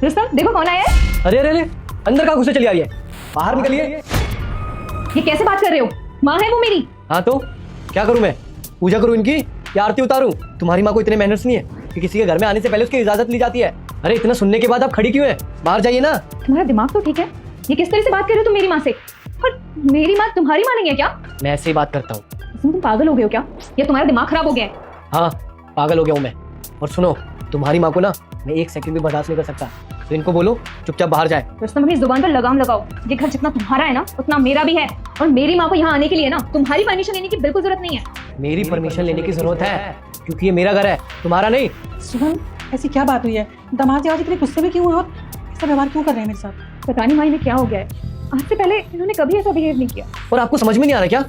रुस्तम देखो कौन आया है। अरे अरे अरे, अंदर कहाँ घुसे चली आ रही है? बाहर निकलिए। ये कैसे बात कर रहे हो? माँ है वो मेरी। हाँ तो क्या करूँ मैं? पूजा करूँ इनकी या आरती उतारूँ? तुम्हारी माँ को इतने मैनर्स नहीं है कि किसी के घर में आने से पहले उसकी इजाजत ली जाती है। अरे इतना सुनने के बाद आप खड़ी क्यों है? बाहर जाइए ना। तुम्हारा दिमाग तो ठीक है? ये किस तरह से बात कर रहे हो तुम मेरी माँ से? और मेरी माँ तुम्हारी माँ नहीं है क्या? मैं ऐसे ही बात करता हूँ। तुम पागल हो गए हो क्या? या तुम्हारा दिमाग खराब हो गया है? हाँ पागल हो गया हूँ मैं। और सुनो, तुम्हारी माँ को ना मैं एक सेकंड भी बर्दाश्त नहीं कर सकता, तो इनको बोलो चुपचाप बाहर जाए। रुस्तम अपनी जुबान पर लगाम लगाओ। ये घर जितना तुम्हारा है ना उतना मेरा भी है। और मेरी माँ को यहाँ आने के लिए ना तुम्हारी परमिशन लेने की बिल्कुल जरूरत नहीं है। मेरी परमिशन लेने की जरूरत है क्योंकि ये मेरा घर है, तुम्हारा नहीं। सुमन, ऐसी क्या बात हुई है? दामाद जी आज इतने गुस्से में क्यों हुए और ऐसा व्यवहार क्यों कर रहे हैं मेरे साथ? पता नहीं माँ इन्हें क्या हो गया है। आज से पहले इन्होंने कभी ऐसा बिहेव नहीं किया। और आपको समझ में नहीं आ रहा क्या?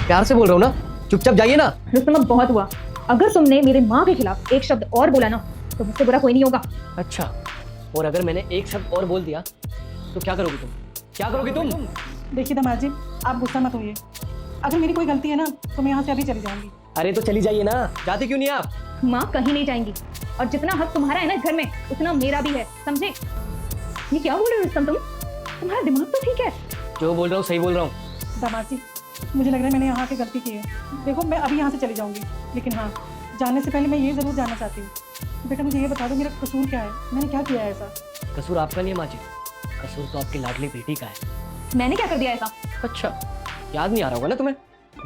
प्यार से बोल रहा हूँ ना, चुपचाप जाइए ना। रुस्तम अब बहुत हुआ। अगर तुमने मेरे माँ के खिलाफ एक शब्द और बोला ना तो मुझसे बुरा कोई नहीं होगा। अच्छा, और अगर मैंने एक शब्द और बोल दिया तो क्या करोगी तुम? क्या करोगी तुम? देखिए दामाद जी, आप गुस्सा मत होइए। अगर मेरी कोई गलती है ना तो मैं यहाँ से अभी चली जाऊंगी। अरे तो चली जाइए ना, जाती क्यों नहीं आप? माँ कहीं नहीं जाएंगी। और जितना हक तुम्हारा है ना घर में उतना मेरा भी है, समझे? ये क्या बोल रहे हो रुस्तम तुम? तुम्हारा दिमाग तो ठीक है? जो बोल रहा हूँ सही बोल रहा हूँ। दामाद जी, मुझे लग रहा है मैंने यहाँ आके गलती की है। देखो मैं अभी यहाँ से चली जाऊंगी, लेकिन हाँ, जाने से पहले मैं ये ज़रूर जानना चाहती हूँ। बेटा मुझे ये बता दो मेरा कसूर क्या है? मैंने क्या किया है ऐसा? कसूर आपका नहीं है माँ जी, कसूर तो आपकी लाडली बेटी का है। मैंने क्या कर दिया ऐसा? अच्छा, याद नहीं आ रहा होगा ना तुम्हें?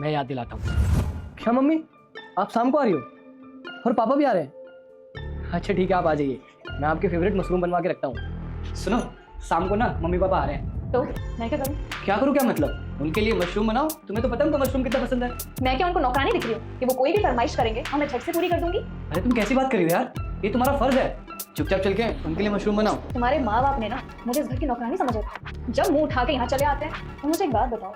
मैं याद दिलाता हूँ। क्या मम्मी, आप शाम को आ रही हो? और पापा भी आ रहे हैं? अच्छा ठीक है, आप आ जाइए, मैं आपके फेवरेट मशरूम बनवा के रखता हूँ। सुनो, शाम को ना मम्मी पापा आ रहे हैं। तो मैं क्या करूँ? क्या करूँ क्या मतलब? उनके लिए मशरूम बनाओ, तुम्हें तो पता है उनको मशरूम कितना पसंद है। मैं क्या उनको नौकरानी दिख रही हूँ कि वो कोई भी फरमाइश करेंगे और मैं झट से पूरी कर दूंगी? अरे तुम कैसी बात कर रही हो यार, ये तुम्हारा फर्ज है। चुपचाप चल के उनके लिए मशरूम बनाओ। तुम्हारे माँ बाप ने ना मुझे इस घर की नौकरानी समझ रखा। जब मुंह उठा के यहाँ चले आते हैं तो मुझे एक बात बताओ,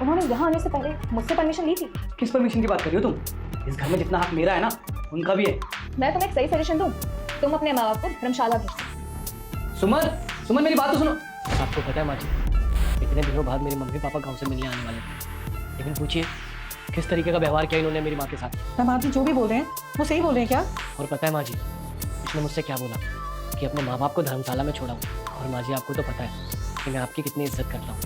उन्होंने यहाँ आने से पहले मुझसे परमिशन ली थी? किस परमिशन की बात कर रही हो तुम? इस घर में जितना हक मेरा है ना उनका भी है। मैं तुम्हें एक सही सजेशन दूँ, तुम अपने माँ बाप को धर्मशाला भेज। सुमन, सुमन मेरी बात तो सुनो। आपको पता है माँ जी, इतने दिनों बाद मेरे मम्मी पापा गांव से मिलने आने वाले थे, लेकिन पूछिए किस तरीके का व्यवहार किया इन्होंने मेरी माँ के साथ। दामाद जी जो भी बोल रहे हैं वो सही बोल रहे हैं क्या? और पता है माँ जी, इसने मुझसे क्या बोला कि अपने माँ बाप को धर्मशाला में छोड़ा हूँ। और माँ जी आपको तो पता है कि मैं आपकी कितनी इज्जत करता हूँ।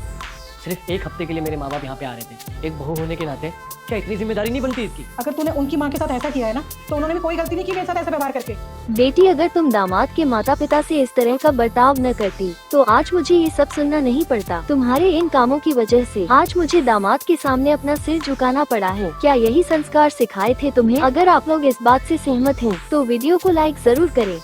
सिर्फ एक हफ्ते के लिए मेरे माँ बाप यहाँ पे आ रहे थे। एक बहू होने के नाते क्या इतनी जिम्मेदारी नहीं बनती इसकी? अगर तूने उनकी माँ के साथ ऐसा किया है ना तो उन्होंने भी कोई गलती नहीं की मेरे साथ ऐसा व्यवहार करके। बेटी अगर तुम दामाद के माता पिता से इस तरह का बर्ताव न करती तो आज मुझे ये सब सुनना नहीं पड़ता। तुम्हारे इन कामों की वजह से आज मुझे दामाद के सामने अपना सिर झुकाना पड़ा है। क्या यही संस्कार सिखाए थे तुम्हें? अगर आप लोग इस बात से सहमत हैं तो वीडियो को लाइक जरूर करें।